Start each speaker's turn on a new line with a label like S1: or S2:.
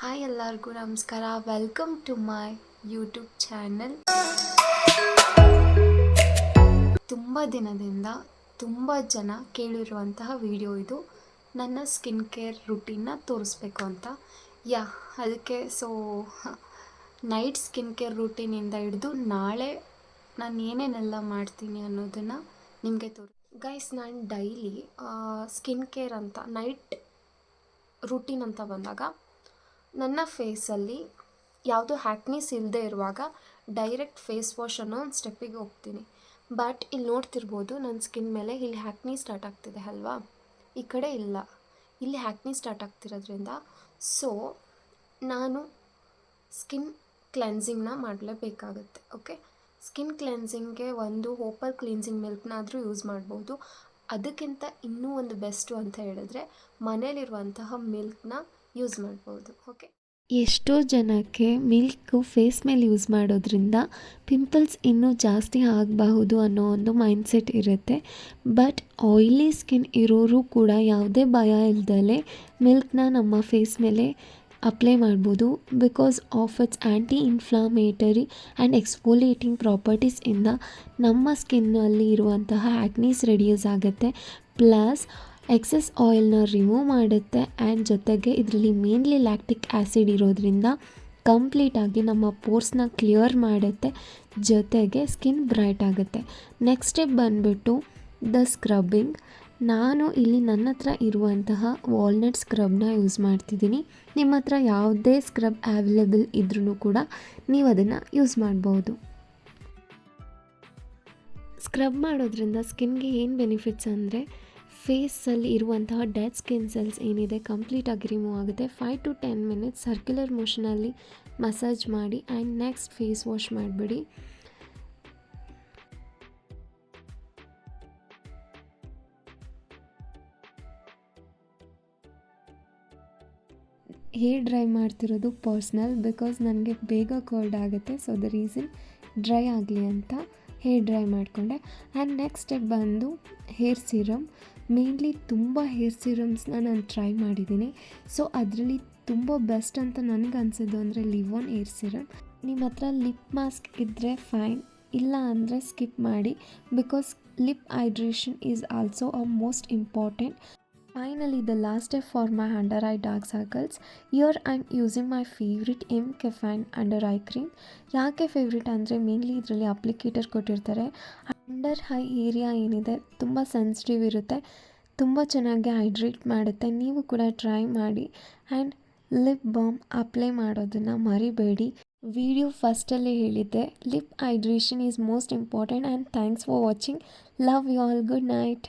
S1: Hi ಎಲ್ಲರಿಗೂ ನಮಸ್ಕಾರ. Welcome to my YouTube channel. ತುಂಬ ದಿನದಿಂದ ತುಂಬ ಜನ ಕೇಳಿರುವಂತಹ ವಿಡಿಯೋ ಇದು. ನನ್ನ ಸ್ಕಿನ್ ಕೇರ್ ರುಟೀನ್ನ ತೋರಿಸ್ಬೇಕು ಅಂತ. ಅದಕ್ಕೆ ನೈಟ್ ಸ್ಕಿನ್ ಕೇರ್ ರುಟೀನಿಂದ ಹಿಡಿದು ನಾಳೆ ನಾನು ಏನೇನೆಲ್ಲ ಮಾಡ್ತೀನಿ ಅನ್ನೋದನ್ನು ನಿಮಗೆ ಗೈಸ್, ನಾನು ಡೈಲಿ ಸ್ಕಿನ್ ಕೇರ್ ಅಂತ ನೈಟ್ ರುಟೀನ್ ಅಂತ ಬಂದಾಗ ನನ್ನ ಫೇಸಲ್ಲಿ ಯಾವುದೋ ಹ್ಯಾಕ್ನೀಸ್ ಇಲ್ಲದೆ ಇರುವಾಗ ಡೈರೆಕ್ಟ್ ಫೇಸ್ ವಾಶ್ ಅನ್ನೋ ಒಂದು ಸ್ಟೆಪ್ಪಿಗೆ ಹೋಗ್ತೀನಿ. ಬಟ್ ಇಲ್ಲಿ ನೋಡ್ತಿರ್ಬೋದು ನನ್ನ ಸ್ಕಿನ್ ಮೇಲೆ ಇಲ್ಲಿ ಹ್ಯಾಕ್ನಿ ಸ್ಟಾರ್ಟ್ ಆಗ್ತಿದೆ ಅಲ್ವಾ, ಈ ಕಡೆ ಇಲ್ಲ, ಇಲ್ಲಿ ಹ್ಯಾಕ್ನಿ ಸ್ಟಾರ್ಟ್ ಆಗ್ತಿರೋದ್ರಿಂದ ನಾನು ಸ್ಕಿನ್ ಕ್ಲೆನ್ಸಿಂಗ್ನ ಮಾಡಲೇಬೇಕಾಗುತ್ತೆ. ಓಕೆ, ಸ್ಕಿನ್ ಕ್ಲೆನ್ಸಿಂಗ್ಗೆ ಒಂದು ಓಪಲ್ ಕ್ಲೀನ್ಸಿಂಗ್ ಮಿಲ್ಕ್ನಾದರೂ ಯೂಸ್ ಮಾಡ್ಬೋದು. ಅದಕ್ಕಿಂತ ಇನ್ನೂ ಒಂದು ಬೆಸ್ಟು ಅಂತ ಹೇಳಿದ್ರೆ ಮನೇಲಿರುವಂತಹ ಮಿಲ್ಕ್ನ ಯೂಸ್ ಮಾಡ್ಬೋದು. ಓಕೆ,
S2: ಎಷ್ಟೋ ಜನಕ್ಕೆ ಮಿಲ್ಕು ಫೇಸ್ ಮೇಲೆ ಯೂಸ್ ಮಾಡೋದ್ರಿಂದ ಪಿಂಪಲ್ಸ್ ಇನ್ನೂ ಜಾಸ್ತಿ ಆಗಬಹುದು ಅನ್ನೋ ಒಂದು ಮೈಂಡ್ಸೆಟ್ ಇರುತ್ತೆ. ಬಟ್ ಆಯಿಲಿ ಸ್ಕಿನ್ ಇರೋರು ಕೂಡ ಯಾವುದೇ ಭಯ ಇಲ್ದಲೆ ಮಿಲ್ಕ್ನ ನಮ್ಮ ಫೇಸ್ ಮೇಲೆ ಅಪ್ಲೈ ಮಾಡ್ಬೋದು. Because of its anti inflammatory and exfoliating ಪ್ರಾಪರ್ಟೀಸಿಂದ ನಮ್ಮ ಸ್ಕಿನ್ನಲ್ಲಿ ಇರುವಂತಹ ಆ್ಯಕ್ನೀಸ್ ರೆಡ್ಯೂಸ್ ಆಗುತ್ತೆ. ಪ್ಲಸ್ ಎಕ್ಸೆಸ್ ಆಯಿಲ್ನ ರಿಮೂವ್ ಮಾಡುತ್ತೆ. ಆ್ಯಂಡ್ ಜೊತೆಗೆ ಇದರಲ್ಲಿ ಮೇನ್ಲಿ ಲ್ಯಾಕ್ಟಿಕ್ ಆ್ಯಸಿಡ್ ಇರೋದ್ರಿಂದ ಕಂಪ್ಲೀಟಾಗಿ ನಮ್ಮ ಪೋರ್ಸ್ನ ಕ್ಲಿಯರ್ ಮಾಡುತ್ತೆ. ಜೊತೆಗೆ ಸ್ಕಿನ್ ಬ್ರೈಟ್ ಆಗುತ್ತೆ. ನೆಕ್ಸ್ಟ್ ಸ್ಟೆಪ್ ಬಂದುಬಿಟ್ಟು ದ ಸ್ಕ್ರಬ್ಬಿಂಗ್. ನಾನು ಇಲ್ಲಿ ನನ್ನ ಹತ್ರ ಇರುವಂತಹ ವಾಲ್ನಟ್ ಸ್ಕ್ರಬ್ನ ಯೂಸ್ ಮಾಡ್ತಿದ್ದೀನಿ. ನಿಮ್ಮ ಹತ್ರ ಯಾವುದೇ ಸ್ಕ್ರಬ್ ಅವೈಲೇಬಲ್ ಇದ್ರೂ ಕೂಡ ನೀವು ಅದನ್ನು ಯೂಸ್ ಮಾಡ್ಬೋದು. ಸ್ಕ್ರಬ್ ಮಾಡೋದ್ರಿಂದ ಸ್ಕಿನ್ಗೆ ಏನು ಬೆನಿಫಿಟ್ಸ್ ಅಂದರೆ ಫೇಸಲ್ಲಿ ಇರುವಂತಹ ಡೆಡ್ ಸ್ಕಿನ್ ಸೆಲ್ಸ್ ಏನಿದೆ ಕಂಪ್ಲೀಟಾಗಿ ರಿಮೂವ್ ಆಗುತ್ತೆ. 5 to 10 minutes ಸರ್ಕ್ಯುಲರ್ ಮೋಷನಲ್ಲಿ ಮಸಾಜ್ ಮಾಡಿ ಆ್ಯಂಡ್ ನೆಕ್ಸ್ಟ್ ಫೇಸ್ ವಾಶ್ ಮಾಡಿಬಿಡಿ. ಹೇರ್ ಡ್ರೈ ಮಾಡ್ತಿರೋದು ಪರ್ಸ್ನಲ್, ಬಿಕಾಸ್ ನನಗೆ ಬೇಗ ಕೋಲ್ಡ್ ಆಗುತ್ತೆ. ದ ರೀಸನ್ ಡ್ರೈ ಆಗಲಿ ಅಂತ ಹೇರ್ ಡ್ರೈ ಮಾಡಿಕೊಂಡೆ. ಆ್ಯಂಡ್ ನೆಕ್ಸ್ಟ್ ಸ್ಟೆಪ್ ಬಂದು ಹೇರ್ ಸೀರಮ್. ಮೇನ್ಲಿ ತುಂಬ ಹೇರ್ ಸೀರಮ್ಸ್ನ ನಾನು ಟ್ರೈ ಮಾಡಿದ್ದೀನಿ. ಅದರಲ್ಲಿ ತುಂಬ ಬೆಸ್ಟ್ ಅಂತ ನನಗೆ ಅನಿಸಿದ್ದು ಅಂದರೆ ಲಿವಾನ್ ಹೇರ್ ಸೀರಮ್. ನಿಮ್ಮ ಹತ್ರ ಲಿಪ್ ಮಾಸ್ಕ್ ಇದ್ದರೆ ಫೈನ್, ಇಲ್ಲ ಅಂದರೆ ಸ್ಕಿಪ್ ಮಾಡಿ. Because lip hydration is also most important. Finally, the last step for my under eye dark circles. Here I am using my favorite Caffeine under eye cream. ಯಾಕೆ favourite ಅಂದರೆ mainly ಇದರಲ್ಲಿ applicator ಕೊಟ್ಟಿರ್ತಾರೆ. Under I area ಏನಿದೆ ತುಂಬ sensitive ಇರುತ್ತೆ, ತುಂಬ ಚೆನ್ನಾಗಿ hydrate ಮಾಡುತ್ತೆ. ನೀವು ಕೂಡ ಟ್ರೈ ಮಾಡಿ. ಆ್ಯಂಡ್ ಲಿಪ್ ಬಾಮ್ ಅಪ್ಲೈ ಮಾಡೋದನ್ನು ಮರಿಬೇಡಿ. ವಿಡಿಯೋ ಫಸ್ಟಲ್ಲೇ ಹೇಳಿದ್ದೆ, lip hydration is most important. And thanks for watching. Love you all. Good night.